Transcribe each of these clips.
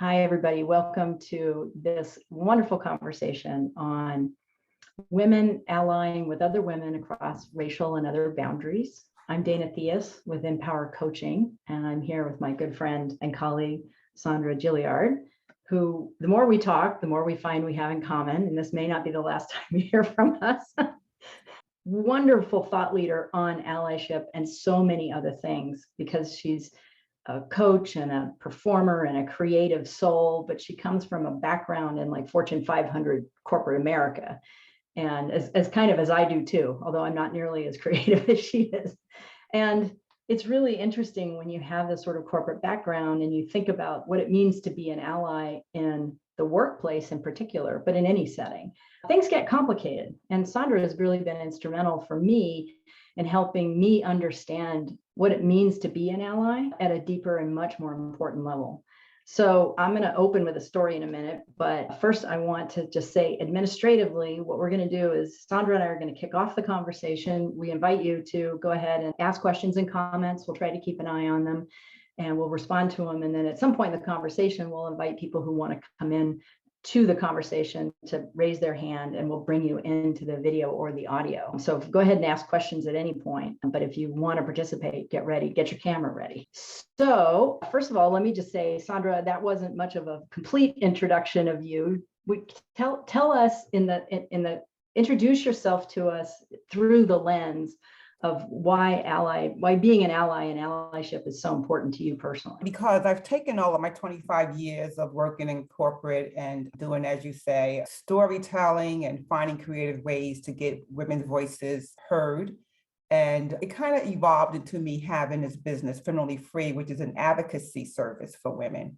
Hi, everybody. Welcome to this wonderful conversation on women allying with other women across racial and other boundaries. I'm Dana Theus with Empower Coaching, and I'm here with my good friend and colleague, Sandra Gilliard, who the more we talk, the more we find we have in common. And this may not be the last time you hear from us. Wonderful thought leader on allyship and so many other things, because she's a coach and a performer and a creative soul, but she comes from a background in like Fortune 500 corporate America. And as kind of as I do too, although I'm not nearly as creative as she is. And it's really interesting when you have this sort of corporate background and you think about what it means to be an ally in the workplace in particular, but in any setting. Things get complicated. And Sandra has really been instrumental for me in helping me understand what it means to be an ally at a deeper and much more important level. So I'm going to open with a story in a minute, but first I want to just say administratively, what we're going to do is Sandra and I are going to kick off the conversation. We invite you to go ahead and ask questions and comments. We'll try to keep an eye on them and we'll respond to them. And then at some point in the conversation, we'll invite people who want to come in to the conversation to raise their hand, and we'll bring you into the video or the audio. So go ahead and ask questions at any point, but if you want to participate, get ready, get your camera ready. So first of all, let me just say, Sandra, that wasn't much of a complete introduction of you. Tell us introduce yourself to us through the lens of why being an ally and allyship is so important to you personally. Because I've taken all of my 25 years of working in corporate and doing, as you say, storytelling and finding creative ways to get women's voices heard. And it kind of evolved into me having this business, Femininely Free, which is an advocacy service for women.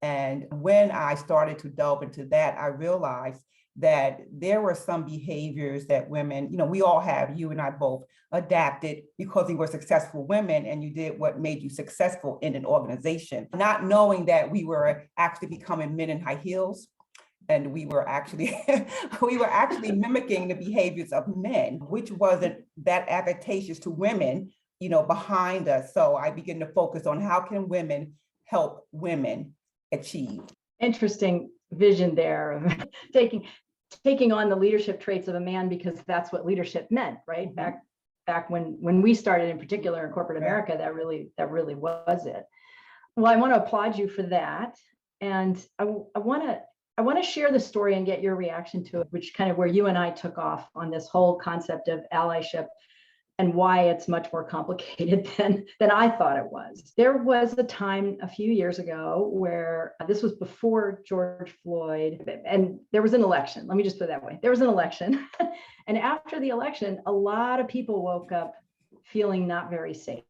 And when I started to delve into that, I realized that there were some behaviors that women, we all have, you and I both adapted because we were successful women and you did what made you successful in an organization, not knowing that we were actually becoming men in high heels. And we were actually mimicking the behaviors of men, which wasn't that advantageous to women, behind us. So I began to focus on how can women help women achieve. Interesting vision there of taking on the leadership traits of a man, because that's what leadership meant, right? Mm-hmm. Back when we started, in particular in corporate America, that really was it. Well, I want to applaud you for that, and I want to share the story and get your reaction to it, which kind of where you and I took off on this whole concept of allyship and why it's much more complicated than I thought it was. There was a time a few years ago where this was before George Floyd, and there was an election. Let me just put it that way. There was an election. And after the election, a lot of people woke up feeling not very safe.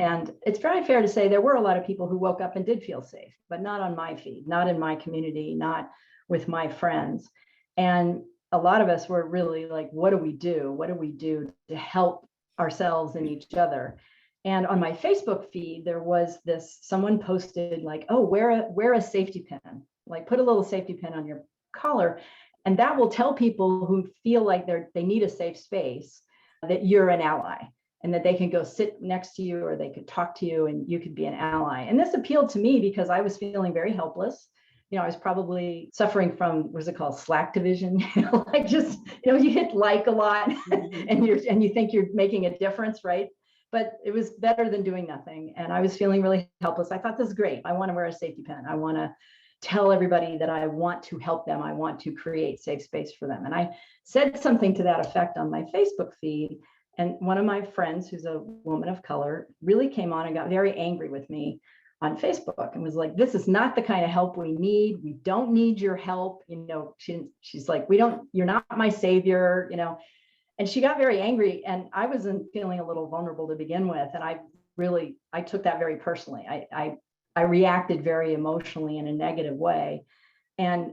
And it's very fair to say there were a lot of people who woke up and did feel safe, but not on my feed, not in my community, not with my friends. And a lot of us were really like, what do we do? What do we do to help ourselves and each other? And on my Facebook feed, there was someone posted like, oh, wear a safety pin, like put a little safety pin on your collar. And that will tell people who feel like they need a safe space that you're an ally and that they can go sit next to you or they could talk to you and you could be an ally. And this appealed to me because I was feeling very helpless. I was probably suffering from, what's it called, Slack division, like just, you hit like a lot and you think you're making a difference, right? But it was better than doing nothing. And I was feeling really helpless. I thought, this is great. I want to wear a safety pin. I want to tell everybody that I want to help them. I want to create safe space for them. And I said something to that effect on my Facebook feed. And one of my friends, who's a woman of color, really came on and got very angry with me on Facebook and was like, this is not the kind of help we need. We don't need your help. She's like, you're not my savior, and she got very angry, and I wasn't feeling a little vulnerable to begin with. And I took that very personally. I reacted very emotionally in a negative way. And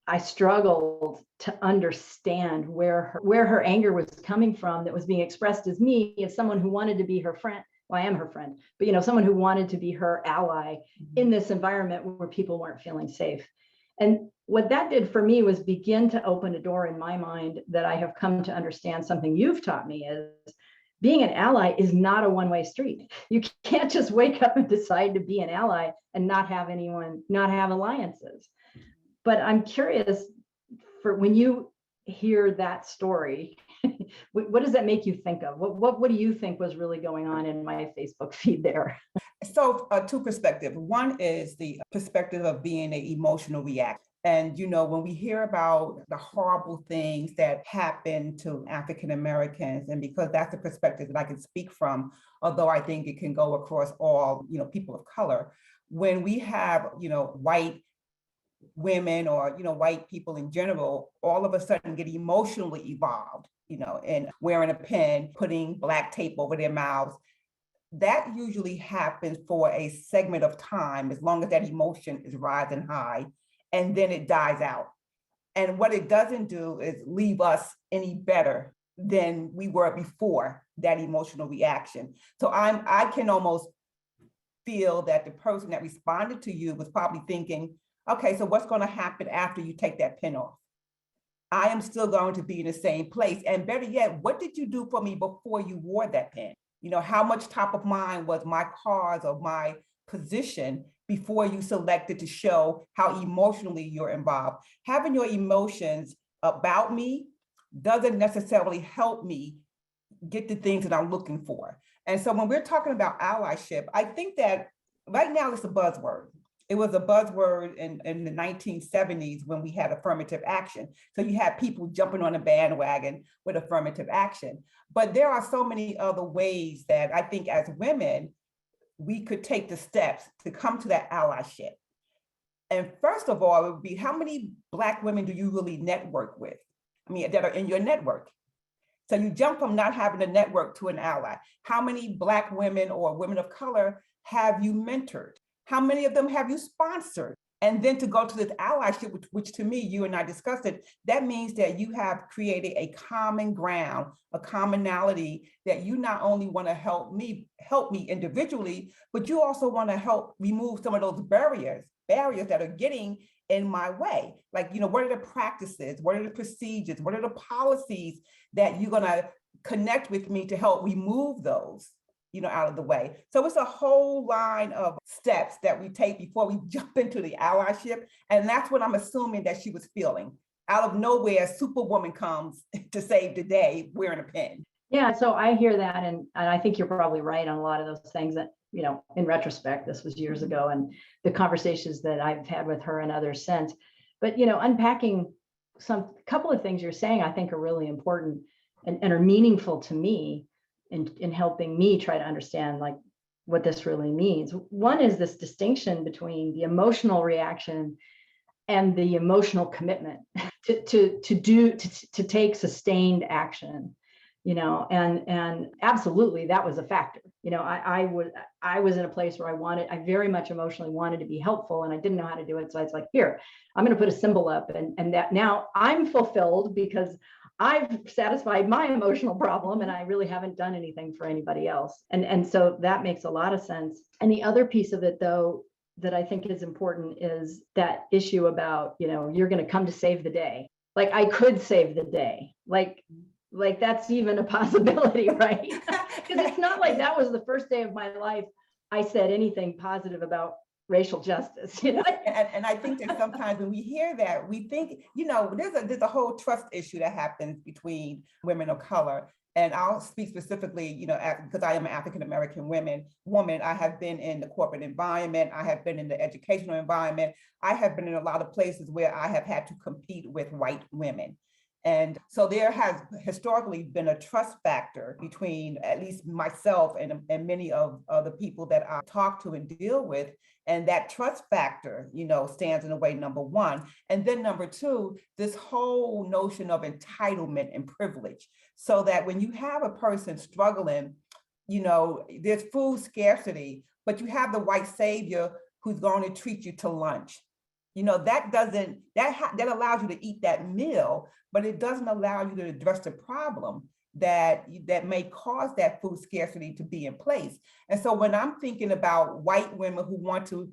I struggled to understand where her anger was coming from, that was being expressed as me, as someone who wanted to be her friend. Well, I am her friend, but someone who wanted to be her ally in this environment where people weren't feeling safe. And what that did for me was begin to open a door in my mind that I have come to understand. Something you've taught me is being an ally is not a one-way street. You can't just wake up and decide to be an ally and not have alliances. But I'm curious, for when you hear that story, what does that make you think of? What do you think was really going on in my Facebook feed there? So two perspectives. One is the perspective of being an emotional reaction. And, when we hear about the horrible things that happen to African Americans, and because that's the perspective that I can speak from, although I think it can go across all, people of color, when we have, white women or, white people in general, all of a sudden get emotionally evolved, and wearing a pin, putting black tape over their mouths, that usually happens for a segment of time, as long as that emotion is rising high, and then it dies out. And what it doesn't do is leave us any better than we were before that emotional reaction. So I can almost feel that the person that responded to you was probably thinking, okay, so what's going to happen after you take that pin off? I am still going to be in the same place. And better yet, what did you do for me before you wore that pin? How much top of mind was my cause or my position before you selected to show how emotionally you're involved? Having your emotions about me doesn't necessarily help me get the things that I'm looking for. And so when we're talking about allyship, I think that right now it's a buzzword. It was a buzzword in the 1970s when we had affirmative action. So you had people jumping on a bandwagon with affirmative action. But there are so many other ways that I think as women, we could take the steps to come to that allyship. And first of all, it would be, how many Black women do you really network with? That are in your network. So you jump from not having a network to an ally. How many Black women or women of color have you mentored? How many of them have you sponsored? And then to go to this allyship, which to me, you and I discussed it, that means that you have created a common ground, a commonality that you not only want to help me individually, but you also want to help remove some of those barriers that are getting in my way. Like, what are the practices? What are the procedures? What are the policies that you're going to connect with me to help remove those, out of the way? So it's a whole line of steps that we take before we jump into the allyship. And that's what I'm assuming that she was feeling. Out of nowhere, Superwoman comes to save the day wearing a pin. Yeah, so I hear that, and I think you're probably right on a lot of those things that, in retrospect, this was years ago, and the conversations that I've had with her and others since. But, unpacking a couple of things you're saying, I think are really important and are meaningful to me in helping me try to understand like what this really means. One is this distinction between the emotional reaction and the emotional commitment to take sustained action, and absolutely that was a factor. I was in a place where I very much emotionally wanted to be helpful, and I didn't know how to do it. So I was like, here, I'm going to put a symbol up, and that now I'm fulfilled because I've satisfied my emotional problem, and I really haven't done anything for anybody else. And so that makes a lot of sense. And the other piece of it, though, that I think is important is that issue about, you're going to come to save the day. Like, I could save the day. Like that's even a possibility, right? Because it's not like that was the first day of my life I said anything positive about racial justice, And I think that sometimes when we hear that, we think, there's a whole trust issue that happens between women of color. And I'll speak specifically, because I am an African-American woman. I have been in the corporate environment. I have been in the educational environment. I have been in a lot of places where I have had to compete with white women. And so there has historically been a trust factor between at least myself and many of the people that I talk to and deal with. And that trust factor, stands in the way, number one. And then number two, this whole notion of entitlement and privilege. So that when you have a person struggling, there's food scarcity, but you have the white savior who's going to treat you to lunch. That allows you to eat that meal, but it doesn't allow you to address the problem that may cause that food scarcity to be in place. And so when I'm thinking about white women who want to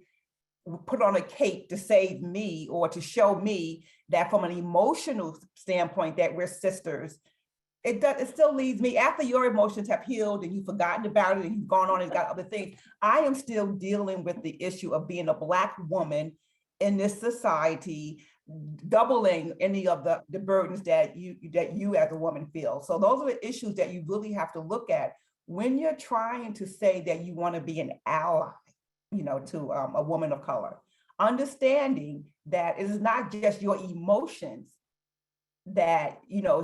put on a cape to save me or to show me that from an emotional standpoint that we're sisters, It does. It still leaves me after your emotions have healed and you've forgotten about it and you've gone on and got other things. I am still dealing with the issue of being a Black woman in this society, doubling any of the burdens that you as a woman feel. So those are the issues that you really have to look at when you're trying to say that you want to be an ally, to a woman of color. Understanding that it is not just your emotions that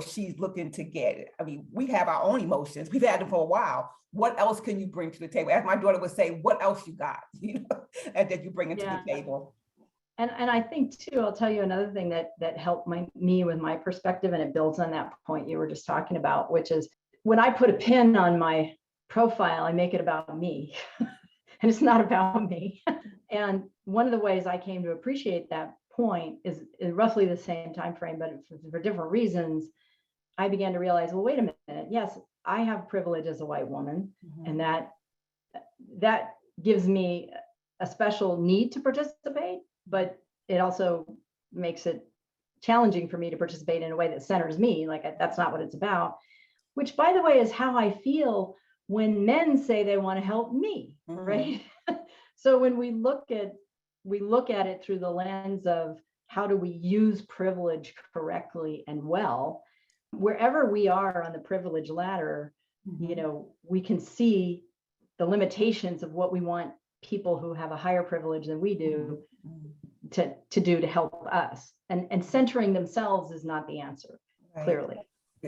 she's looking to get. I mean, we have our own emotions. We've had them for a while. What else can you bring to the table? As my daughter would say, what else you got, and that you bring into the table. And I think too, I'll tell you another thing that helped me with my perspective, and it builds on that point you were just talking about, which is when I put a pin on my profile, I make it about me, and it's not about me. And one of the ways I came to appreciate that point is roughly the same time frame, but for different reasons. I began to realize, well, wait a minute. Yes, I have privilege as a white woman, and that gives me a special need to participate, but it also makes it challenging for me to participate in a way that centers me. Like, that's not what it's about, which, by the way, is how I feel when men say they want to help me, right? So when we look at it through the lens of how do we use privilege correctly and well, wherever we are on the privilege ladder, we can see the limitations of what we want people who have a higher privilege than we do to do to help us. And centering themselves is not the answer, clearly.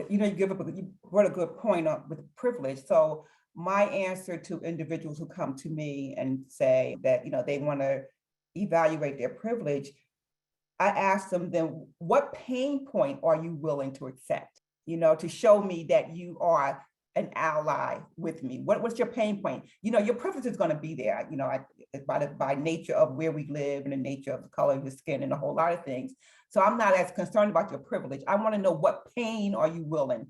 You brought a good point up with privilege. So my answer to individuals who come to me and say that, they want to evaluate their privilege, I ask them, then what pain point are you willing to accept, to show me that you are an ally with me? What's your pain point? Your privilege is going to be there, by nature of where we live and the nature of the color of your skin and a whole lot of things. So I'm not as concerned about your privilege. I want to know, what pain are you willing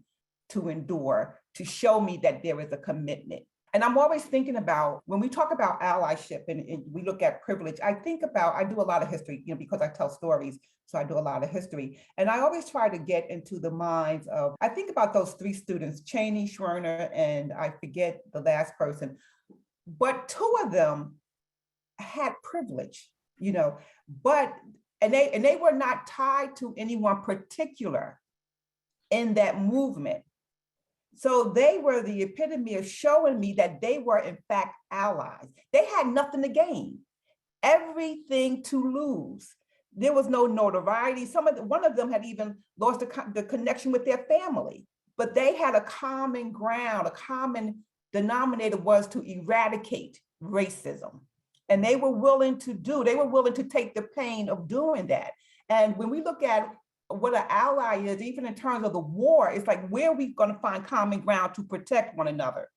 to endure to show me that there is a commitment? And I'm always thinking about, when we talk about allyship and we look at privilege, I do a lot of history, because I tell stories. So I do a lot of history. And I always try to get into the minds of, I think about those three students, Cheney, Schwerner, and I forget the last person, but two of them had privilege, but they were not tied to anyone particular in that movement. So they were the epitome of showing me that they were, in fact, allies. They had nothing to gain, everything to lose. There was no notoriety. One of them had even lost the connection with their family, but they had a common ground. A common denominator was to eradicate racism. And they were willing to take the pain of doing that. And when we look at what an ally is, even in terms of the war, it's like, where are we going to find common ground to protect one another?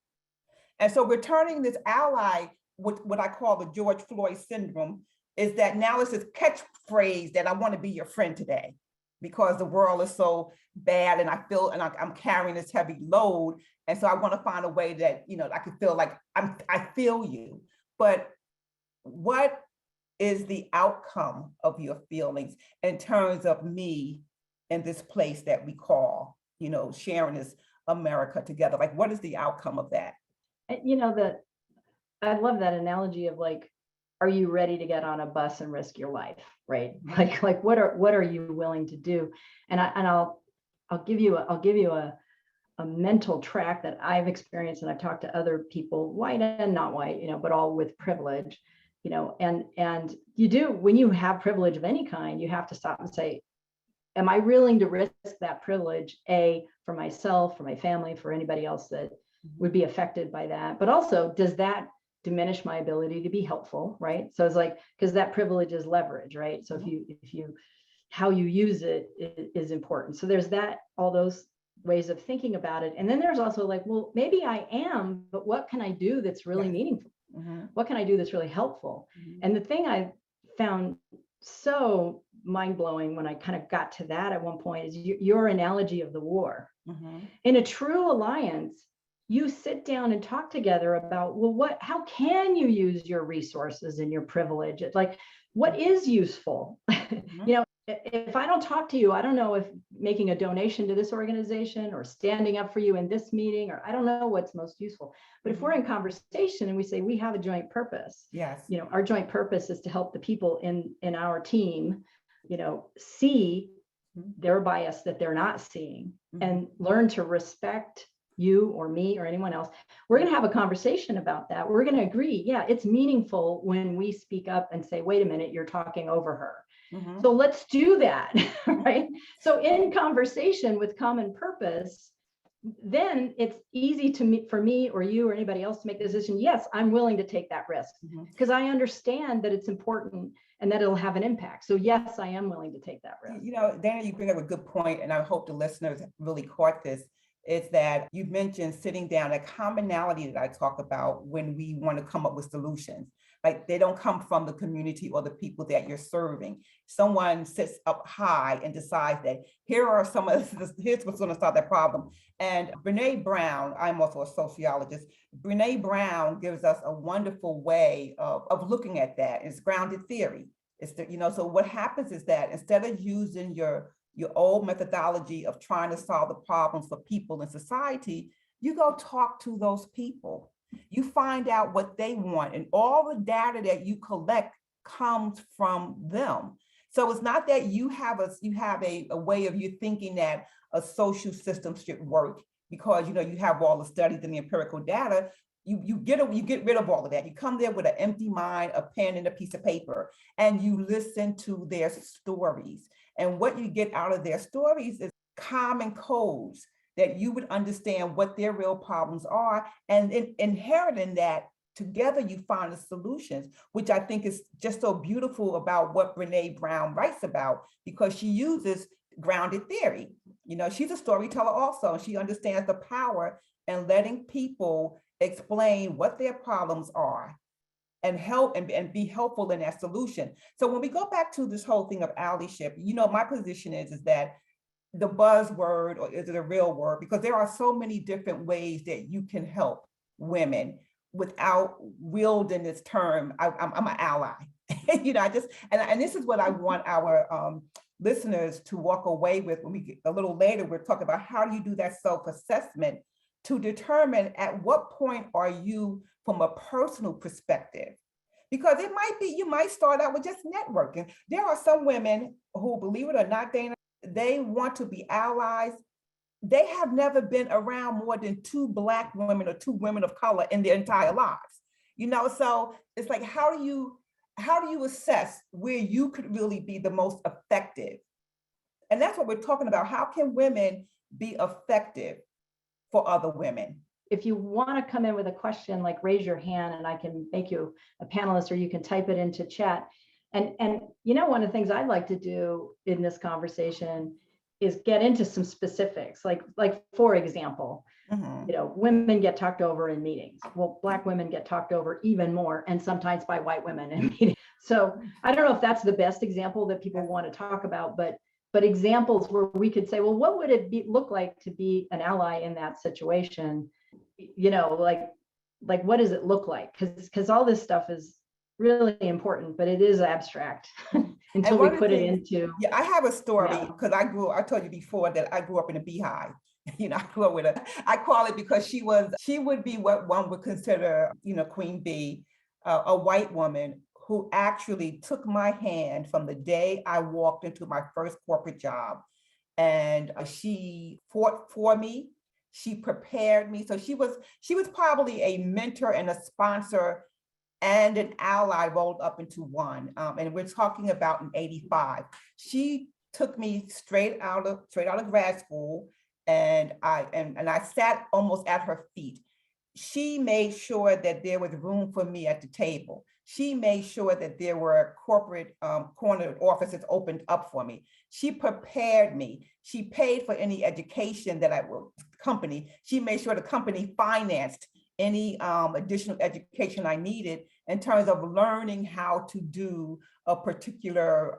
And so we're turning this ally, what I call the George Floyd syndrome, is that now it's this catchphrase that I want to be your friend today because the world is so bad and I'm carrying this heavy load. And so I want to find a way that, I can feel like I feel you. But what is the outcome of your feelings in terms of me in this place that we call, sharing this America together? Like, what is the outcome of that? I love that analogy of, like, are you ready to get on a bus and risk your life, right? Like what are you willing to do? And I'll give you a mental track that I've experienced, and I've talked to other people, white and not white, but all with privilege. And you do, when you have privilege of any kind, you have to stop and say, am I willing to risk that privilege, for myself, for my family, for anybody else that would be affected by that? But also, does that diminish my ability to be helpful, right? So it's like, because that privilege is leverage, right? So if you how you use it is important. So there's all those ways of thinking about it. And then there's also like, well, maybe I am, but what can I do that's really meaningful? What can I do that's really helpful? And the thing I found so mind-blowing when I kind of got to that at one point is your analogy of the war. In a true alliance, you sit down and talk together about, well, how can you use your resources and your privilege? It's like, what is useful? Mhm. You know, if I don't talk to you, I don't know if making a donation to this organization or standing up for you in this meeting, or I don't know what's most useful. But if we're in conversation and we say we have a joint purpose, Yes. you know, our joint purpose is to help the people in our team, you know, see Mhm. their bias that they're not seeing Mhm. and learn to respect you or me or anyone else. We're going to have a conversation about that. We're going to agree, yeah, it's meaningful when we speak up and say, wait a minute, you're talking over her. Mhm. So let's do that, right? So in conversation with common purpose, then it's easy to me, for me or you or anybody else to make the decision. Yes, I'm willing to take that risk Mhm. because I understand that it's important and that it'll have an impact. So yes, I am willing to take that risk. You know, Dana, you bring up a good point, and I hope the listeners really caught this, is that you mentioned sitting down, a commonality that I talk about when we want to come up with solutions. Like they don't come from the community or the people that you're serving. Someone sits up high and decides that here are some of here's what's going to solve that problem. And Brene Brown, I'm also a sociologist. Brene Brown gives us a wonderful way of looking at that. It's grounded theory. It's the, you know, so what happens is that instead of using your old methodology of trying to solve the problems for people in society, you go talk to those people. You find out what they want, and all the data that you collect comes from them. So it's not that you have a way of you thinking that a social system should work because you know you have all the studies and the empirical data. You get rid of all of that. You come there with an empty mind, a pen and a piece of paper, and you listen to their stories. And what you get out of their stories is common codes that you would understand what their real problems are. And inherent in that, together you find the solutions, which I think is just so beautiful about what Brene Brown writes about, because she uses grounded theory. You know, she's a storyteller also. She understands the power in letting people explain what their problems are and help and be helpful in that solution. So when we go back to this whole thing of allyship, you know, my position is that the buzzword, or is it a real word? Because there are so many different ways that you can help women without wielding this term. I'm an ally. You know, I just, and this is what I want our listeners to walk away with when we get a little later, we're talking about how do you do that self-assessment to determine at what point are you from a personal perspective. Because it might be, you might start out with just networking. There are some women who, believe it or not, Dana, they want to be allies. They have never been around more than two Black women or two women of color in their entire lives. You know, so it's like, how do you assess where you could really be the most effective? And that's what we're talking about. How can women be effective for other women? If you want to come in with a question, like raise your hand and I can make you a panelist, or you can type it into chat. And you know, one of the things I'd like to do in this conversation is get into some specifics. Like for example, you know, women get talked over in meetings. Well, Black women get talked over even more, and sometimes by white women in meetings. So I don't know if that's the best example that people want to talk about, but examples where we could say, well, what would it look like to be an ally in that situation? You know, like what does it look like? Because all this stuff is really important, but it is abstract until And we one of the put it things, into. yeah, I have a story Yeah. because I told you before that I grew up in a beehive. You know, I grew up with I call it because she would be what one would consider, you know, queen bee, a white woman who actually took my hand from the day I walked into my first corporate job. And she fought for me. She prepared me. So she was probably a mentor and a sponsor and an ally rolled up into one. And we're talking about in '85. She took me straight out of grad school, and I sat almost at her feet. She made sure that there was room for me at the table. She made sure that there were corporate corner offices opened up for me. She prepared me. She paid for any education that I will company. She made sure the company financed any additional education I needed in terms of learning how to do a particular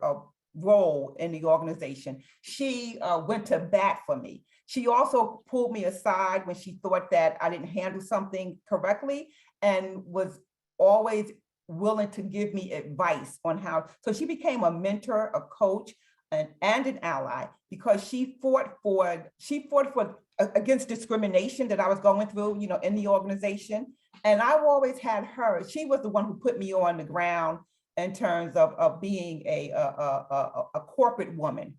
role in the organization. She went to bat for me. She also pulled me aside when she thought that I didn't handle something correctly, and was always willing to give me advice on how. So she became a mentor, a coach, and an ally, because she fought for against discrimination that I was going through, in the organization. And I've always had her. She was the one who put me on the ground in terms of being a corporate woman.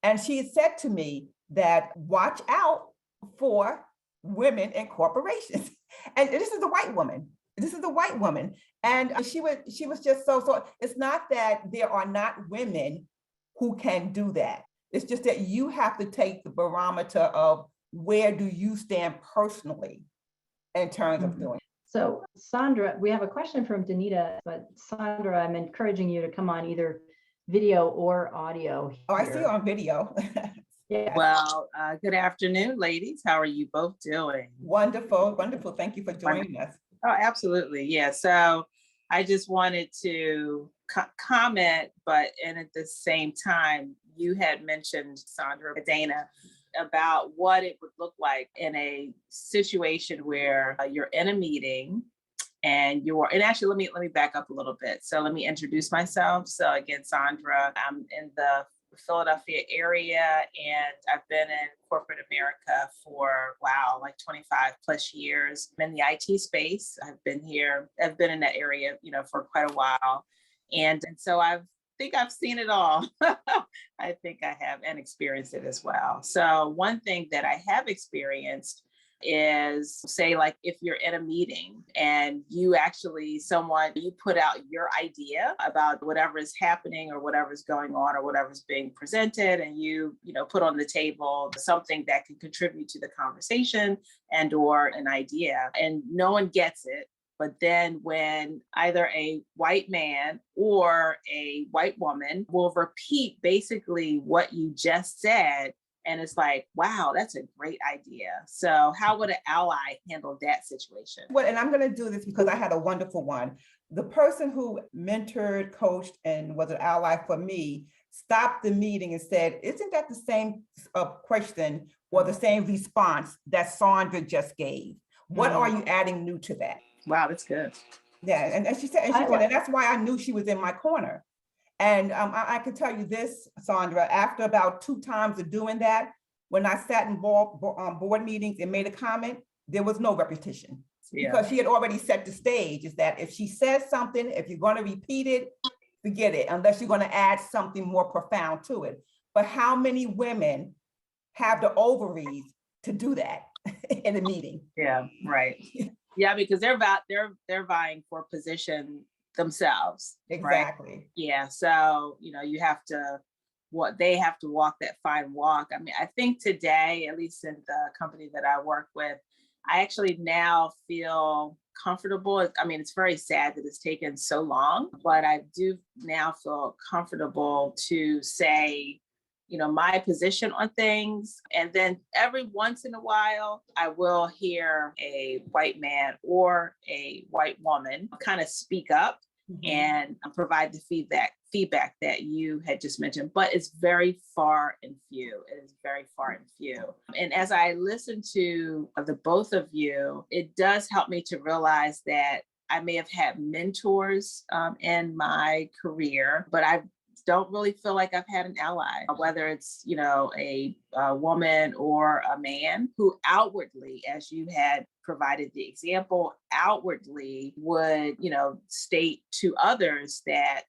And she had said to me that watch out for women in corporations. And this is a white woman. This is a white woman. And she was just so, it's not that there are not women who can do that. It's just that you have to take the barometer of where do you stand personally in terms of doing. So Sandra, we have a question from Danita, but Sandra, I'm encouraging you to come on either video or audio here. Oh, I see you on video. Yeah. Well, good afternoon, ladies. How are you both doing? Wonderful, wonderful. Thank you for joining us. Oh, absolutely. Yeah. So I just wanted to comment, but and at the same time, you had mentioned, Sandra, Dana, about what it would look like in a situation where you're in a meeting and actually let me back up a little bit. So let me introduce myself. So again, Sandra, I'm in the Philadelphia area, and I've been in corporate America for, like 25 plus years. I'm in the IT space. I've been in that area, for quite a while. And so I think I've seen it all. I think I have, and experienced it as well. So one thing that I have experienced is, say, like if you're in a meeting and you put out your idea about whatever is happening or whatever's going on or whatever's being presented, and you put on the table something that can contribute to the conversation and or an idea, and no one gets it. But then when either a white man or a white woman will repeat basically what you just said, and it's like, wow, that's a great idea. So how would an ally handle that situation? Well, and I'm going to do this because I had a wonderful one. The person who mentored, coached, and was an ally for me stopped the meeting and said, isn't that the same question or the same response that Sandra just gave? What are you adding new to that? Wow, that's good. Yeah, and she said, and that's why I knew she was in my corner. And I can tell you this, Sandra, after about 2 times of doing that, when I sat in board meetings and made a comment, there was no repetition. Yeah. Because she had already set the stage, is that if she says something, if you're going to repeat it, forget it, unless you're going to add something more profound to it. But how many women have the ovaries to do that in a meeting? Yeah, right. Yeah, because they're vying for position themselves. Exactly. Right? Yeah. So, they have to walk that fine walk. I mean, I think today, at least in the company that I work with, I actually now feel comfortable. I mean, it's very sad that it's taken so long, but I do now feel comfortable to say, my position on things. And then every once in a while, I will hear a white man or a white woman kind of speak up and provide the feedback that you had just mentioned, but it's very far and few. It is very far and few. And as I listen to the both of you, it does help me to realize that I may have had mentors in my career, but I don't really feel like I've had an ally, whether it's, a woman or a man who outwardly, as you had provided the example, outwardly would, state to others that,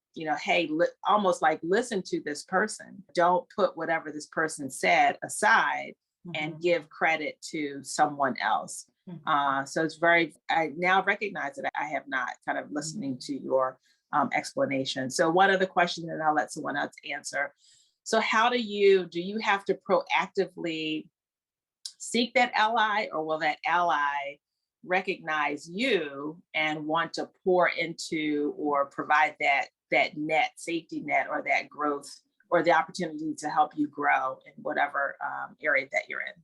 hey, almost like listen to this person. Don't put whatever this person said aside and give credit to someone else. So I now recognize that I have not kind of listening to your explanation. So one other question, and I'll let someone else answer. So how do you have to proactively seek that ally, or will that ally recognize you and want to pour into or provide that safety net, or that growth, or the opportunity to help you grow in whatever area that you're in?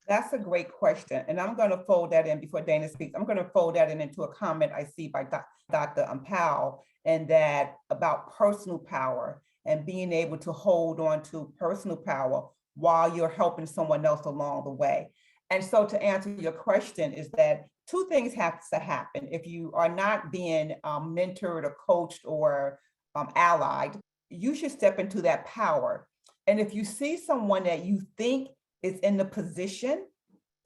That's a great question. And I'm going to fold that in before Dana speaks. I'm going to fold that into a comment I see by Dr. Powell, and that about personal power and being able to hold on to personal power while you're helping someone else along the way. And so to answer your question is that two things have to happen. If you are not being mentored or coached or allied, you should step into that power. And if you see someone that you think is in the position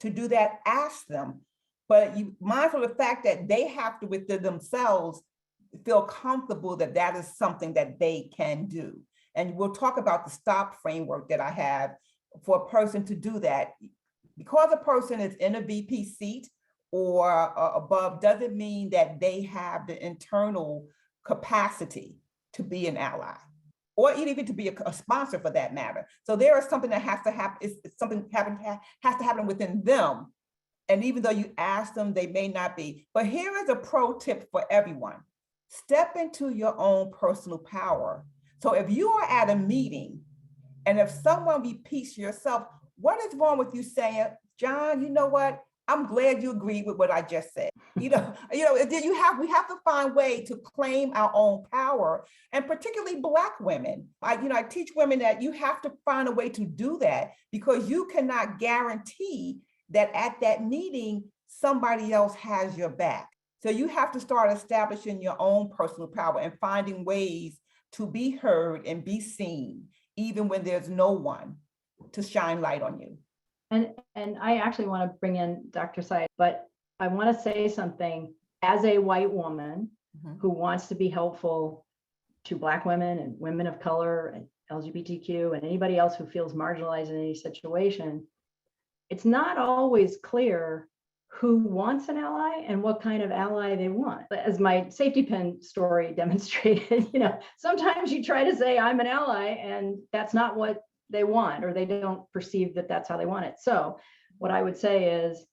to do that, ask them. But you mindful of the fact that they have to within themselves feel comfortable that that is something that they can do. And we'll talk about the STOP framework that I have for a person to do that. Because a person is in a VP seat or above doesn't mean that they have the internal capacity to be an ally or even to be a sponsor for that matter. So there is something that has to happen. It's something has to happen within them. And even though you ask them, they may not be. But here is a pro tip for everyone. Step into your own personal power. So if you are at a meeting and if someone repeats yourself, what is wrong with you saying, John, you know what? I'm glad you agreed with what I just said. We have to find ways to claim our own power, and particularly Black women. I teach women that you have to find a way to do that because you cannot guarantee that at that meeting, somebody else has your back. So you have to start establishing your own personal power and finding ways to be heard and be seen, even when there's no one to shine light on you. And I actually want to bring in Dr. Syed, but I want to say something as a white woman who wants to be helpful to Black women and women of color and LGBTQ and anybody else who feels marginalized in any situation. It's not always clear who wants an ally and what kind of ally they want. As my safety pin story demonstrated, sometimes you try to say I'm an ally and that's not what they want, or they don't perceive that that's how they want it. So what I would say is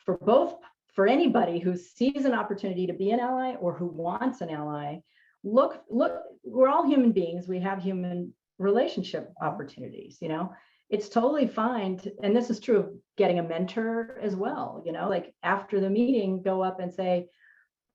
for anybody who sees an opportunity to be an ally or who wants an ally, look, we're all human beings. We have human relationship opportunities, It's totally fine and this is true of getting a mentor as well, like after the meeting, go up and say,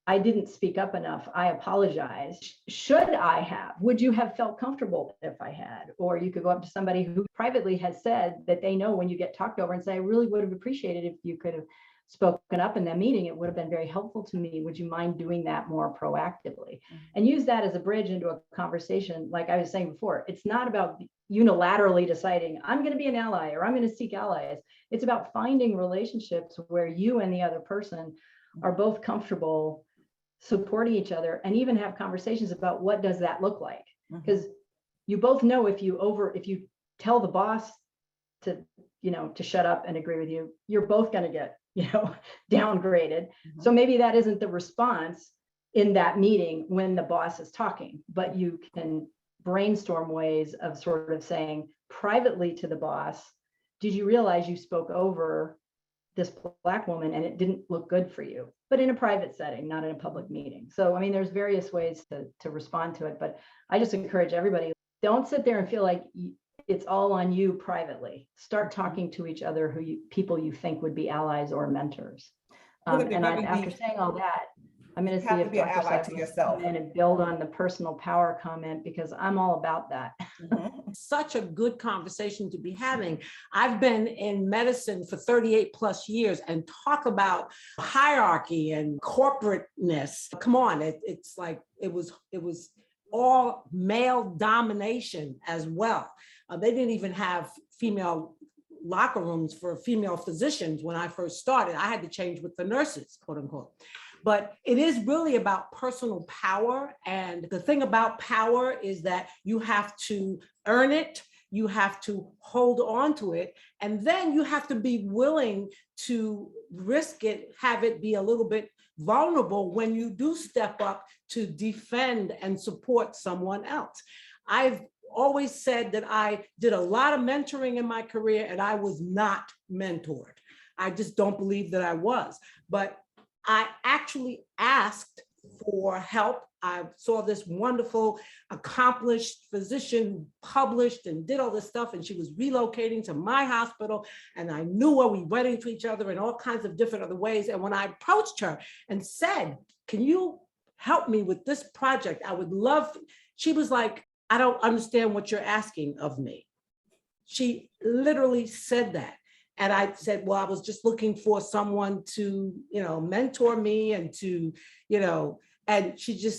I didn't speak up enough. I apologize. Should I have? Would you have felt comfortable if I had? Or you could go up to somebody who privately has said that they know when you get talked over and say, I really would have appreciated if you could have spoken up in that meeting. It would have been very helpful to me. Would you mind doing that more proactively? And use that as a bridge into a conversation. Like I was saying before, it's not about unilaterally deciding I'm going to be an ally or I'm going to seek allies. It's about finding relationships where you and the other person are both comfortable supporting each other and even have conversations about what does that look like, because you both know if you tell the boss to shut up and agree with you, you're both going to get downgraded. So maybe that isn't the response in that meeting when the boss is talking, but you can brainstorm ways of sort of saying privately to the boss, did you realize you spoke over this Black woman and it didn't look good for you, but in a private setting, not in a public meeting. So, there's various ways to respond to it, but I just encourage everybody, don't sit there and feel like it's all on you privately. Start talking to each other, people you think would be allies or mentors. After saying all that, I'm going to see if Dr. Syed wants to come in and build on the personal power comment, because I'm all about that. Such a good conversation to be having. I've been in medicine for 38 plus years and talk about hierarchy and corporateness. Come on, it's like it was all male domination as well. They didn't even have female locker rooms for female physicians when I first started. I had to change with the nurses, quote unquote. But it is really about personal power. And the thing about power is that you have to earn it, you have to hold on to it, and then you have to be willing to risk it, have it be a little bit vulnerable when you do step up to defend and support someone else. I've always said that I did a lot of mentoring in my career and I was not mentored. I just don't believe that I was. But I actually asked for help. I saw this wonderful, accomplished physician published and did all this stuff, and she was relocating to my hospital, and I knew her. We went into each other in all kinds of different other ways. And when I approached her and said, can you help me with this project? I would love, she was like, I don't understand what you're asking of me. She literally said that. And I said, well, I was just looking for someone to, mentor me and to, and she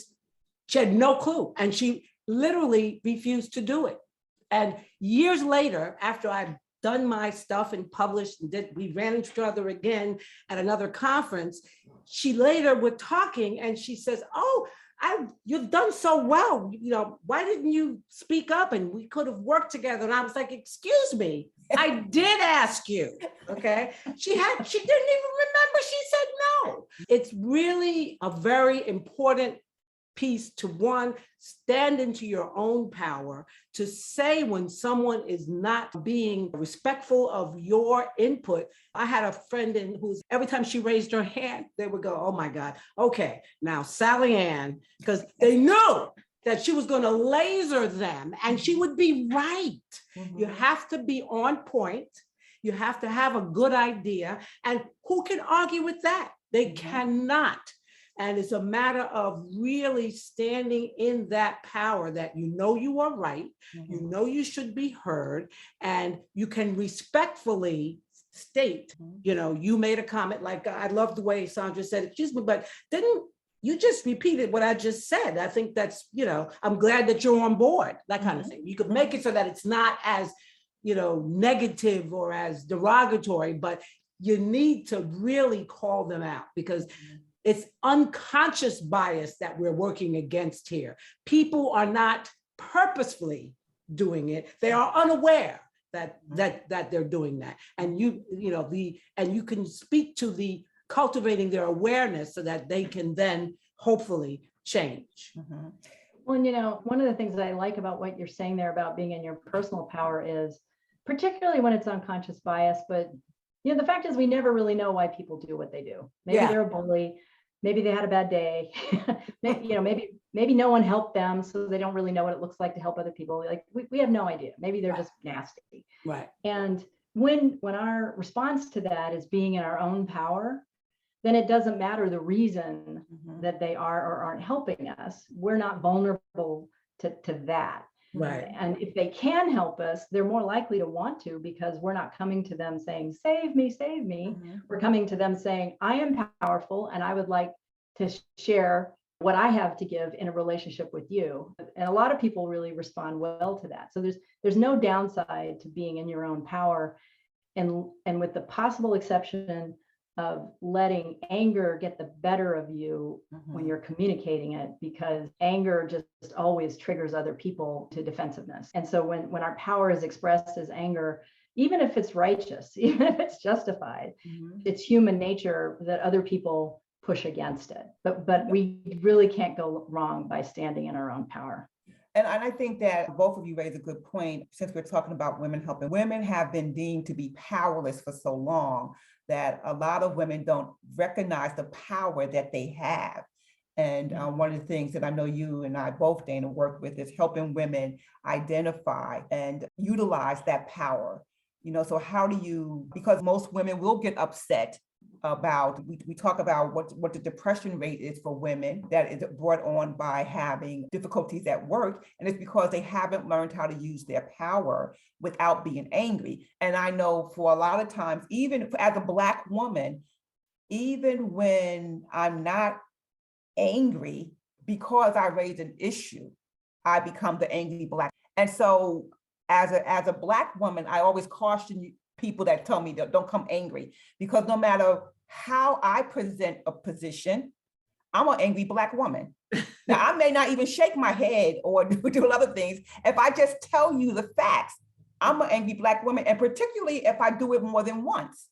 had no clue. And she literally refused to do it. And years later, after I'd done my stuff and published and we ran into each other again at another conference, she later were talking and she says, oh, you've done so well. Why didn't you speak up and we could have worked together? And I was like, excuse me, I did ask you. Okay. She didn't even remember. She said no. It's really a very important piece to one, stand into your own power, to say when someone is not being respectful of your input. I had a friend who's every time she raised her hand, they would go, oh my God, okay, now Sally Ann, because they knew that she was going to laser them and she would be right. Mm-hmm. You have to be on point. You have to have a good idea. And who can argue with that? They cannot. And it's a matter of really standing in that power that you are right, you should be heard, and you can respectfully state, you made a comment like, I love the way Sandra said, excuse me, but didn't you just repeated what I just said? I think that's, I'm glad that you're on board, that kind of thing. You could make it so that it's not as, negative or as derogatory, but you need to really call them out because it's unconscious bias that we're working against here. People are not purposefully doing it. They are unaware that they're doing that. And you can speak to the cultivating their awareness so that they can then hopefully change. Mm-hmm. Well, one of the things that I like about what you're saying there about being in your personal power is, particularly when it's unconscious bias, but the fact is we never really know why people do what they do. Maybe they're a bully. Maybe they had a bad day. maybe no one helped them, so they don't really know what it looks like to help other people. Like we have no idea. Maybe they're just nasty. Right. And when our response to that is being in our own power, then it doesn't matter the reason that they are or aren't helping us. We're not vulnerable to that. Right. And if they can help us, they're more likely to want to, because we're not coming to them saying, save me, save me. We're coming to them saying, I am powerful and I would like to share what I have to give in a relationship with you. And a lot of people really respond well to that. So there's no downside to being in your own power. And with the possible exception of letting anger get the better of you when you're communicating it, because anger just always triggers other people to defensiveness. And so when our power is expressed as anger, even if it's righteous, even if it's justified, it's human nature that other people push against it. But we really can't go wrong by standing in our own power. And I think that both of you raise a good point. Since we're talking about women helping, women have been deemed to be powerless for so long that a lot of women don't recognize the power that they have. And one of the things that I know you and I both, Dana, work with is helping women identify and utilize that power. So how do you, because most women will get upset about, we talk about what the depression rate is for women that is brought on by having difficulties at work. And it's because they haven't learned how to use their power without being angry. And I know for a lot of times, even as a Black woman, even when I'm not angry, because I raise an issue, I become the angry Black. And so as a Black woman, I always caution people that tell me that don't come angry, because no matter how I present a position, I'm an angry Black woman. Now, I may not even shake my head or do other things. If I just tell you the facts, I'm an angry Black woman. And particularly if I do it more than once,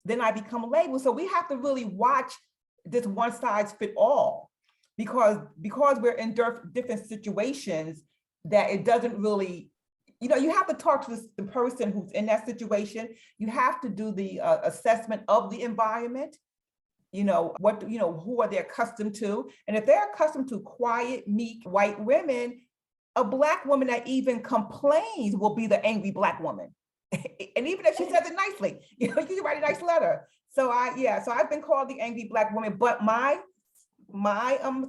then I become labeled. So we have to really watch this one size fit all, because we're in different situations, that it doesn't really, you have to talk to the person who's in that situation. You have to do the assessment of the environment. Who are they accustomed to? And if they're accustomed to quiet, meek, white women, a Black woman that even complains will be the angry Black woman. And even if she says it nicely, you can write a nice letter. So I've been called the angry Black woman, but my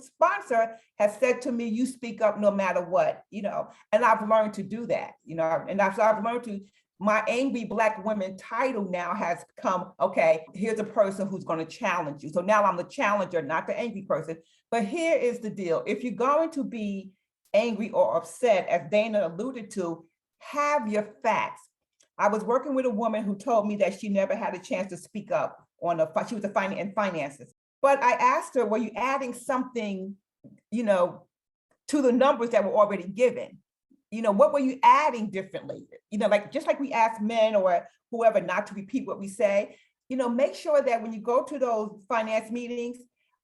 sponsor has said to me, you speak up no matter what, and I've learned to do that, and I've learned my angry Black women title now has come, okay, here's a person who's going to challenge you. So now I'm the challenger, not the angry person. But here is the deal. If you're going to be angry or upset, as Dana alluded to, have your facts. I was working with a woman who told me that she never had a chance to speak up she was in finances. But I asked her, were you adding something, to the numbers that were already given? What were you adding differently? Like, just like we ask men or whoever not to repeat what we say, make sure that when you go to those finance meetings,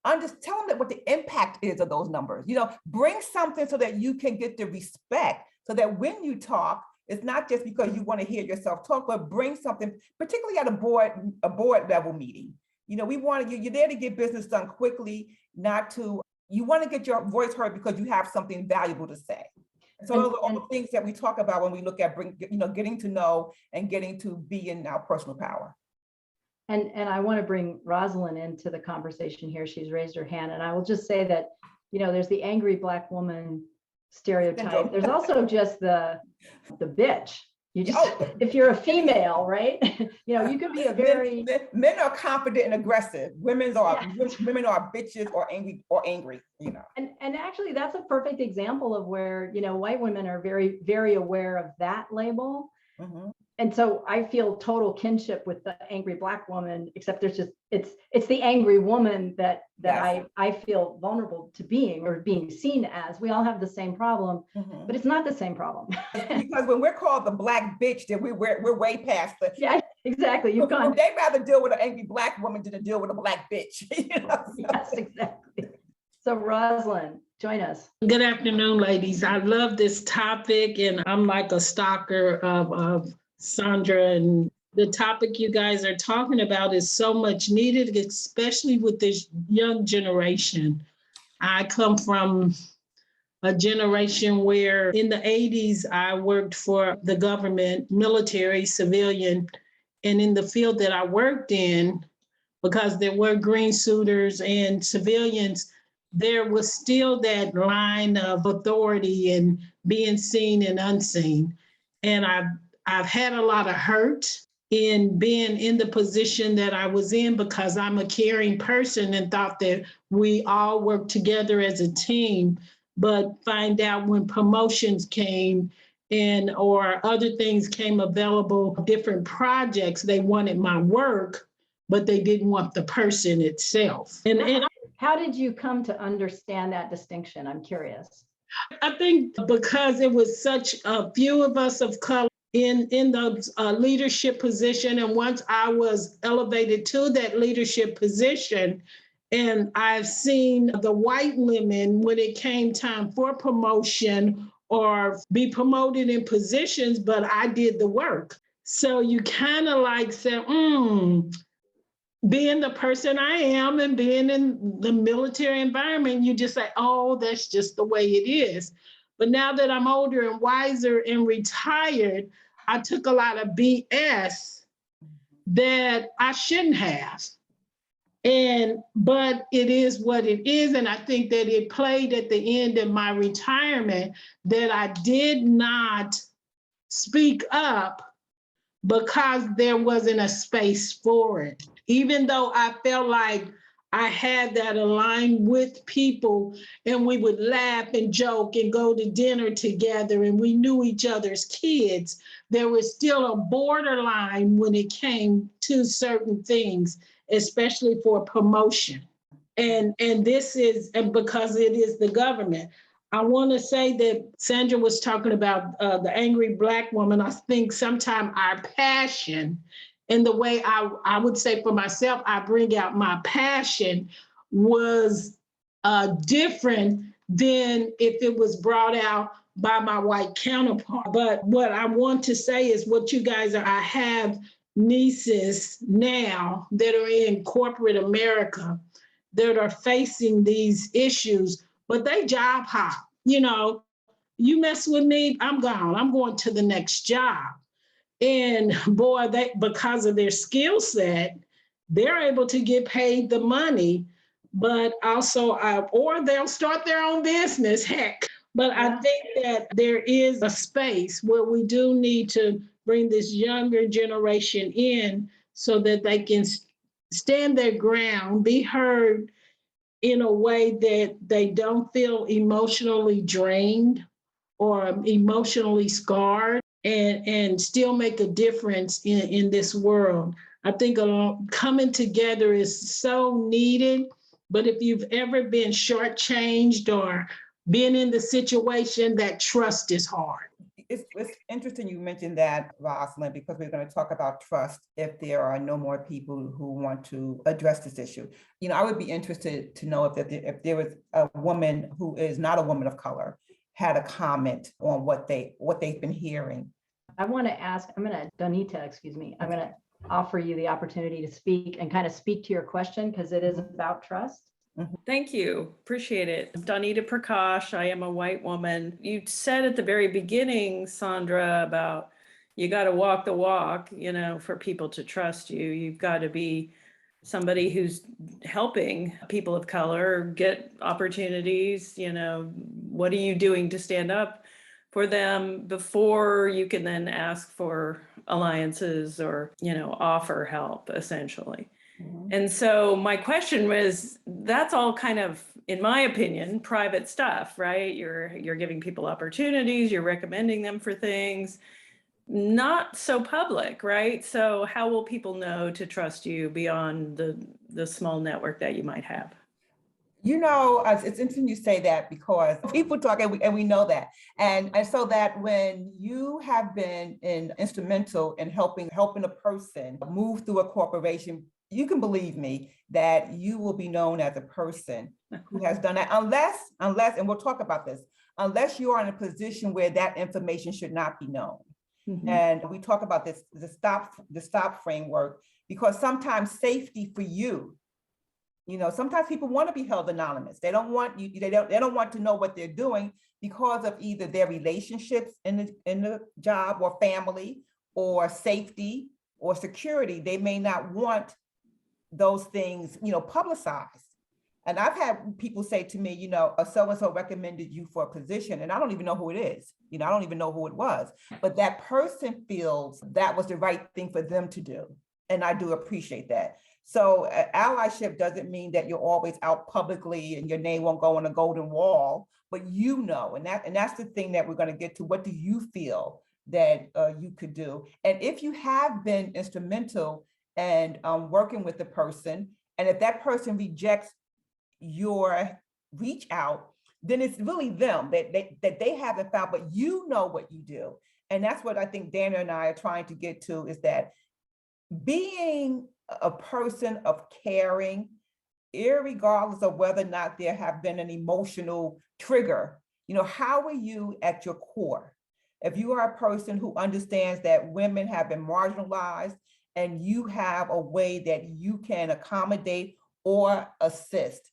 tell them that what the impact is of those numbers. Bring something so that you can get the respect, so that when you talk, it's not just because you want to hear yourself talk, but bring something, particularly at a board level meeting. You're there to get business done quickly, you want to get your voice heard because you have something valuable to say. So those are all the things that we talk about when we look at getting to know and getting to be in our personal power. And I want to bring Rosalind into the conversation here. She's raised her hand, and I will just say that, there's the angry Black woman stereotype. There's also just the bitch. If you're a female, right? You could be a very men are confident and aggressive. Women are bitches or angry. And actually, that's a perfect example of where white women are very, very aware of that label. Mm-hmm. And so I feel total kinship with the angry Black woman, except it's the angry woman that yes. I feel vulnerable to being seen as. We all have the same problem, mm-hmm. but it's not the same problem. Because when we're called the Black bitch, then we're way past the. Yeah, exactly. You've gone. They'd rather deal with an angry Black woman than to deal with a Black bitch. Yes, exactly. So Rosalind, join us. Good afternoon, ladies. I love this topic, and I'm like a stalker of Sandra, and the topic you guys are talking about is so much needed, especially with this young generation. I come from a generation where in the 80s, I worked for the government, military, civilian, and in the field that I worked in, because there were green suiters and civilians, there was still that line of authority and being seen and unseen. And I've had a lot of hurt in being in the position that I was in, because I'm a caring person and thought that we all work together as a team, but find out when promotions came or other things came available, different projects, they wanted my work, but they didn't want the person itself. And how did you come to understand that distinction? I'm curious. I think because it was such a few of us of color in those leadership position. And once I was elevated to that leadership position, and I've seen the white women, when it came time for promotion or be promoted in positions, but I did the work. So you kind of like say, being the person I am and being in the military environment, you just say, oh, that's just the way it is. But now that I'm older and wiser and retired, I took a lot of BS that I shouldn't have. But it is what it is. And I think that it played at the end of my retirement that I did not speak up because there wasn't a space for it. Even though I felt like I had that aligned with people and we would laugh and joke and go to dinner together and we knew each other's kids, there was still a borderline when it came to certain things, especially for promotion. And this is, and because it is the government. I want to say that Sandra was talking about the angry Black woman. I think sometimes our passion and the way I would say for myself, I bring out my passion was different than if it was brought out by my white counterpart. But what I want to say is what you guys are, I have nieces now that are in corporate America that are facing these issues, but they job hop. You mess with me, I'm gone. I'm going to the next job. And boy, because of their skill set, they're able to get paid the money, but also, or they'll start their own business, heck. But yeah. I think that there is a space where we do need to bring this younger generation in so that they can stand their ground, be heard in a way that they don't feel emotionally drained or emotionally scarred, and still make a difference in this world. I think coming together is so needed, but if you've ever been shortchanged or been in the situation, that trust is hard. It's interesting you mentioned that, Rosalind, because we're going to talk about trust if there are no more people who want to address this issue. You know, I would be interested to know if there was a woman who is not a woman of color had a comment on what they've been hearing. I want to ask, Donita, excuse me, I'm going to offer you the opportunity to speak and kind of speak to your question because it is about trust. Thank you. Appreciate it. Donita Prakash. I am a white woman. You said at the very beginning, Sandra, about you got to walk the walk, you know, for people to trust you. You've got to be somebody who's helping people of color get opportunities. You know, what are you doing to stand up for them before you can then ask for alliances or, you know, offer help, essentially. And so my question was, that's all kind of, in my opinion, private stuff, right? You're giving people opportunities, you're recommending them for things, not so public, right? So how will people know to trust you beyond the small network that you might have? You know, it's interesting you say that because people talk and we know that. And so that when you have been instrumental in helping a person move through a corporation, you can believe me that you will be known as a person who has done that, unless, and we'll talk about this, unless you are in a position where that information should not be known. Mm-hmm. And we talk about this, the stop framework, because sometimes safety for you, you know, sometimes people want to be held anonymous. They don't want you, they don't want to know what they're doing because of either their relationships in the job or family or safety or security. They may not want those things, you know, publicized. And I've had people say to me, you know, so-and-so recommended you for a position, and I don't even know who it is. You know, I don't even know who it was, but that person feels that was the right thing for them to do. And I do appreciate that. So allyship doesn't mean that you're always out publicly and your name won't go on a golden wall, but you know, and that's the thing that we're going to get to. What do you feel that you could do? And if you have been instrumental and working with the person, and if that person rejects your reach out, then it's really them that they haven't found, but you know what you do. And that's what I think Dana and I are trying to get to, is that being a person of caring, irregardless of whether or not there have been an emotional trigger, you know, how are you at your core? If you are a person who understands that women have been marginalized, and you have a way that you can accommodate or assist,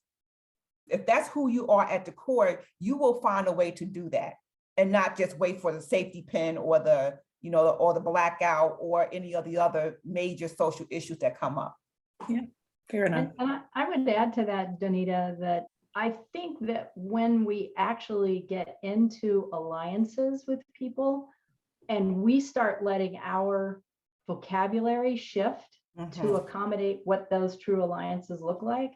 if that's who you are at the core, you will find a way to do that and not just wait for the safety pin or the, you know, or the blackout or any of the other major social issues that come up. Yeah, fair enough. And I would add to that, Donita, that I think that when we actually get into alliances with people and we start letting our vocabulary shift to accommodate what those true alliances look like,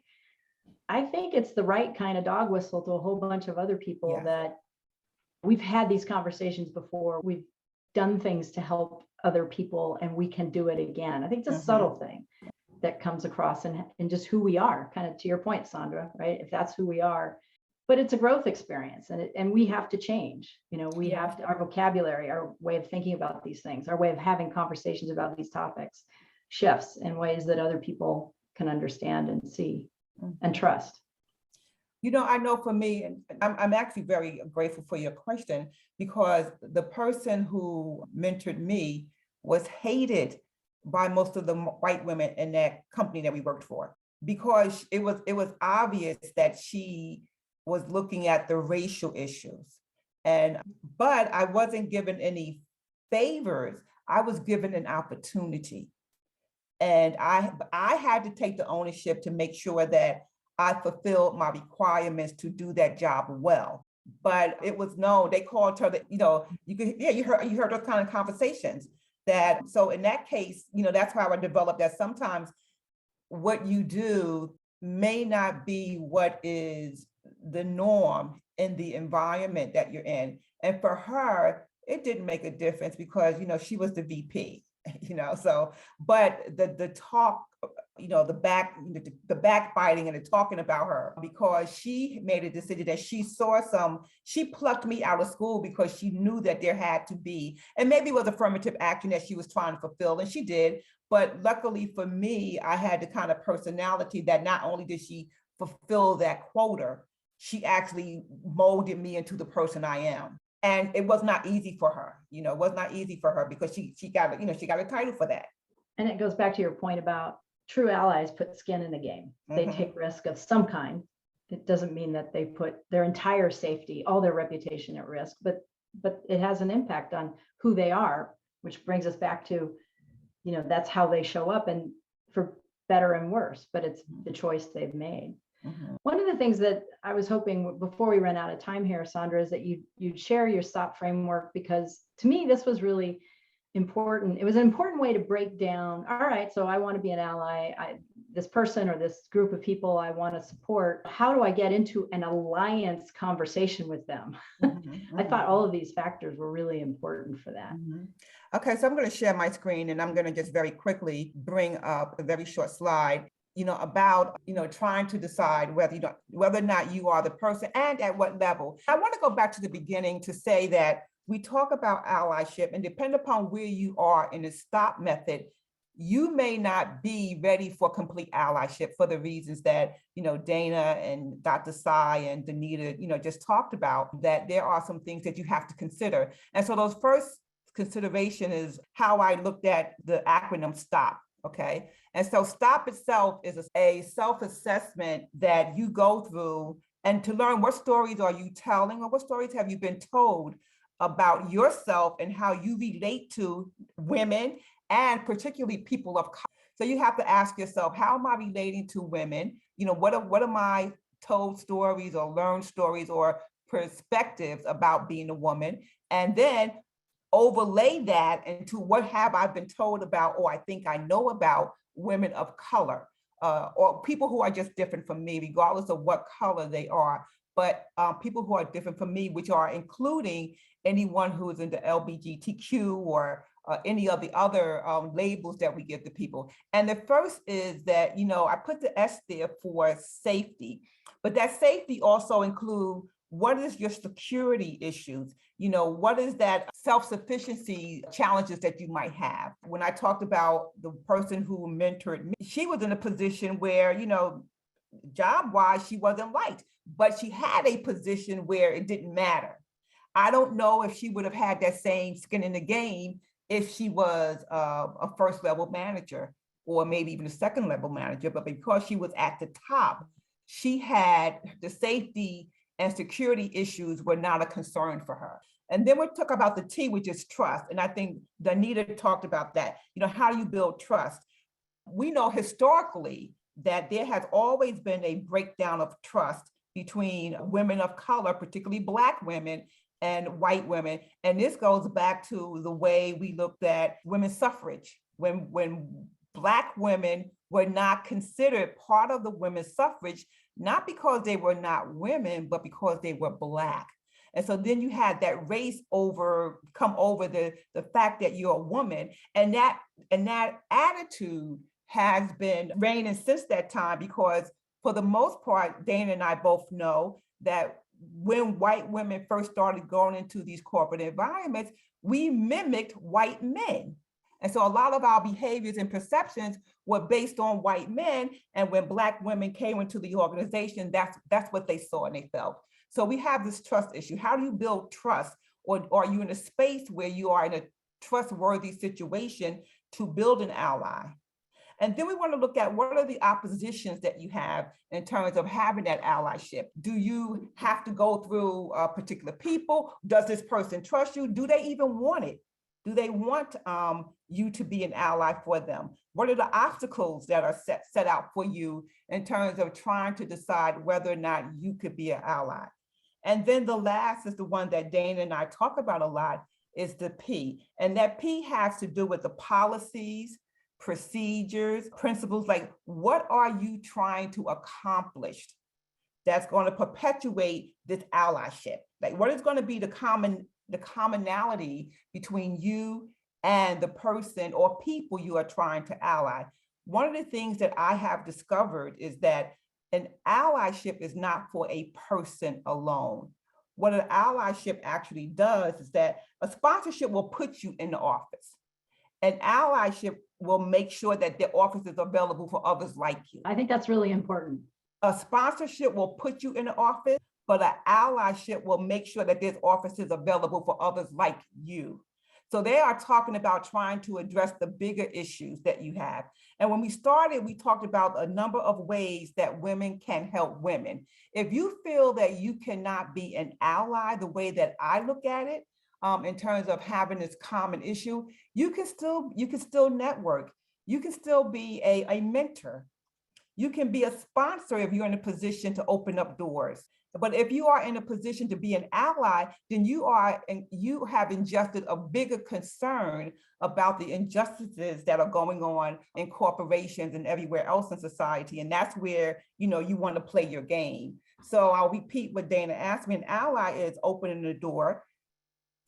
I think it's the right kind of dog whistle to a whole bunch of other people. That we've had these conversations before. We've done things to help other people and we can do it again. I think it's a subtle thing that comes across in just who we are, kind of to your point, Sandra, right? If that's who we are, but it's a growth experience and we have to change. You know, we have to, our vocabulary, our way of thinking about these things, our way of having conversations about these topics shifts in ways that other people can understand and see and trust. You know, I know for me, and I'm actually very grateful for your question, because the person who mentored me was hated by most of the white women in that company that we worked for, because it was obvious that she was looking at the racial issues. But I wasn't given any favors. I was given an opportunity. And I had to take the ownership to make sure that I fulfilled my requirements to do that job well. But it was known, they called her, you know, you heard those kind of conversations. that, so in that case, that's how I developed that sometimes what you do may not be what is the norm in the environment that you're in. And for her, it didn't make a difference because, she was the VP, so, but the talk, the backbiting and the talking about her, because she made a decision that she plucked me out of school because she knew that there had to be, and maybe it was affirmative action that she was trying to fulfill, and she did. But luckily for me, I had the kind of personality that not only did she fulfill that quota, she actually molded me into the person I am. And it was not easy for her, it was not easy for her because she got, she got a title for that. And it goes back to your point about true allies put skin in the game. They take risk of some kind. It doesn't mean that they put their entire safety, all their reputation at risk, but it has an impact on who they are, which brings us back to, that's how they show up, and for better and worse, but it's the choice they've made. One of the things that I was hoping before we run out of time here, Sandra, is that you'd share your STOP framework, because to me, this was really important. It was an important way to break down, all right, so I want to be an ally. This person or this group of people I want to support. How do I get into an alliance conversation with them? I thought all of these factors were really important for that. Okay, so I'm going to share my screen, and I'm going to just very quickly bring up a very short slide, about, trying to decide whether or not you are the person and at what level. I want to go back to the beginning to say that we talk about allyship, and depending upon where you are in the STOP method, you may not be ready for complete allyship for the reasons that, Dana and Dr. Sai and Danita, just talked about, that there are some things that you have to consider. And so those first consideration is how I looked at the acronym STOP. Okay. And so STOP itself is a self-assessment that you go through, and to learn what stories are you telling, or what stories have you been told about yourself and how you relate to women, and particularly people of color. So you have to ask yourself, how am I relating to women? What are my told stories or learned stories or perspectives about being a woman? And then overlay that into what have I been told about, or I think I know about women of color, or people who are just different from me, regardless of what color they are, but people who are different from me, which are including anyone who is in the LGBTQ or any of the other labels that we give to people. And the first is that, I put the S there for safety, but that safety also includes, what is your security issues? What is that self-sufficiency challenges that you might have? When I talked about the person who mentored me, she was in a position where, job-wise, she wasn't liked, but she had a position where it didn't matter. I don't know if she would have had that same skin in the game if she was a first level manager, or maybe even a second level manager, but because she was at the top, she had the safety and security issues were not a concern for her. And then we talk about the T, which is trust. And I think Danita talked about that. How do you build trust? We know historically that there has always been a breakdown of trust between women of color, particularly Black women, and white women. And this goes back to the way we looked at women's suffrage. When Black women were not considered part of the women's suffrage, not because they were not women, but because they were Black. And so then you had that race come over the fact that you're a woman. And that attitude has been reigning since that time, because for the most part, Dana and I both know that when white women first started going into these corporate environments, we mimicked white men. And so a lot of our behaviors and perceptions were based on white men. And when Black women came into the organization, that's what they saw and they felt. So we have this trust issue. How do you build trust? Or are you in a space where you are in a trustworthy situation to build an ally? And then we want to look at, what are the oppositions that you have in terms of having that allyship? Do you have to go through particular people? Does this person trust you? Do they even want it? Do they want you to be an ally for them? What are the obstacles that are set out for you in terms of trying to decide whether or not you could be an ally? And then the last is the one that Dana and I talk about a lot, is the P. And that P has to do with the policies, procedures, principles, like what are you trying to accomplish that's going to perpetuate this allyship? Like what is going to be the commonality between you and the person or people you are trying to ally? One of the things that I have discovered is that an allyship is not for a person alone. What an allyship actually does is that a sponsorship will put you in the office. An allyship will make sure that the office is available for others like you. I think that's really important. A sponsorship will put you in the office, but an allyship will make sure that there's offices available for others like you. So they are talking about trying to address the bigger issues that you have. And when we started, we talked about a number of ways that women can help women. If you feel that you cannot be an ally the way that I look at it, in terms of having this common issue, you can still network. You can still be a mentor. You can be a sponsor if you're in a position to open up doors. But if you are in a position to be an ally, then you have ingested a bigger concern about the injustices that are going on in corporations and everywhere else in society. And that's where, you want to play your game. So I'll repeat what Dana asked me. An ally is opening the door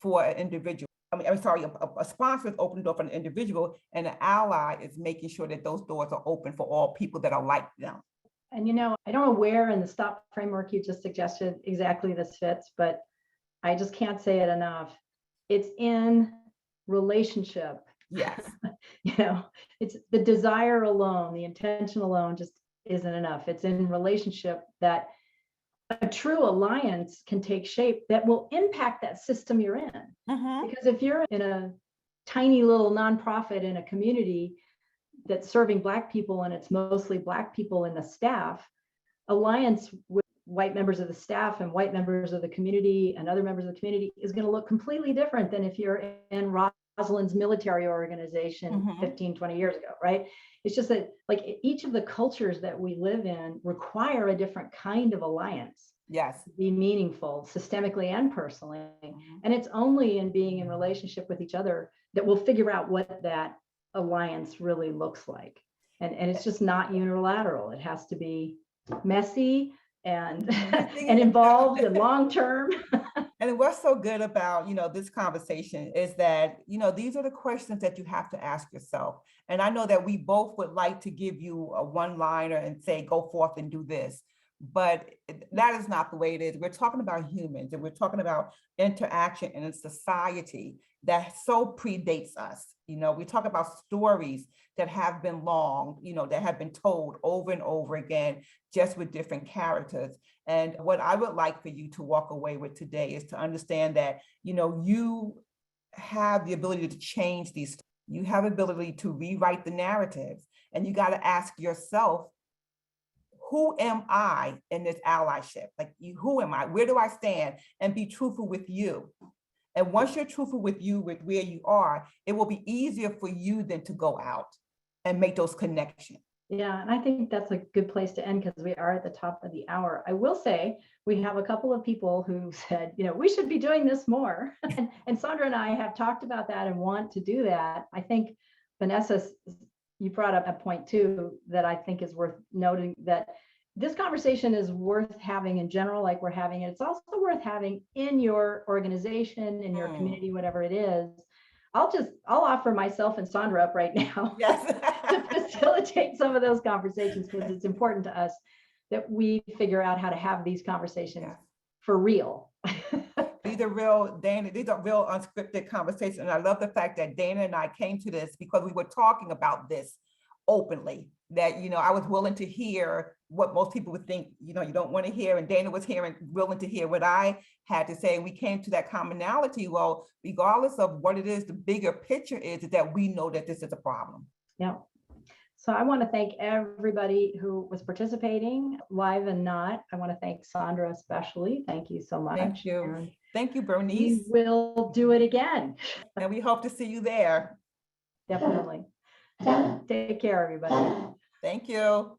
for an individual. A sponsor is opening the door for an individual, and an ally is making sure that those doors are open for all people that are like them. And I don't know where in the STOP framework you just suggested exactly this fits, but I just can't say it enough. It's in relationship. Yes. It's the desire alone, the intention alone just isn't enough. It's in relationship that a true alliance can take shape that will impact that system you're in. Mm-hmm. Because if you're in a tiny little nonprofit in a community that's serving Black people and it's mostly Black people in the staff, alliance with white members of the staff and white members of the community and other members of the community is going to look completely different than if you're in Rosalind's military organization 15, 20 years ago, right? It's just that like each of the cultures that we live in require a different kind of alliance. Yes. To be meaningful systemically and personally. And it's only in being in relationship with each other that we'll figure out what that alliance really looks like. And it's just not unilateral. It has to be messy and and involved and long-term. And what's so good about, this conversation is that, these are the questions that you have to ask yourself. And I know that we both would like to give you a one-liner and say, go forth and do this. But that is not the way it is. We're talking about humans and we're talking about interaction in a society that so predates us. We talk about stories that have been long, that have been told over and over again, just with different characters. And what I would like for you to walk away with today is to understand that, you have the ability to change these. You have the ability to rewrite the narratives, and you got to ask yourself, who am I in this allyship? Who am I? Where do I stand? And be truthful with you. And once you're truthful with you, with where you are, it will be easier for you then to go out and make those connections. Yeah, and I think that's a good place to end because we are at the top of the hour. I will say we have a couple of people who said, we should be doing this more. And Sandra and I have talked about that and want to do that. I think Vanessa, you brought up a point too that I think is worth noting, that this conversation is worth having in general, like we're having it. It's also worth having in your organization, in your community, whatever it is. I'll offer myself and Sandra up right now. Yes. To facilitate some of those conversations, because it's important to us that we figure out how to have these conversations for real. These are real, Dana, these are real unscripted conversations. And I love the fact that Dana and I came to this because we were talking about this openly, that, I was willing to hear what most people would think, you don't want to hear. And Dana was willing to hear what I had to say. And we came to that commonality. Well, regardless of what it is, the bigger picture is that we know that this is a problem. Yeah. So I want to thank everybody who was participating live and not. I want to thank Sandra especially. Thank you so much. Thank you. And thank you, Bernice. we will do it again. And we hope to see you there. Definitely. Take care, everybody. Thank you.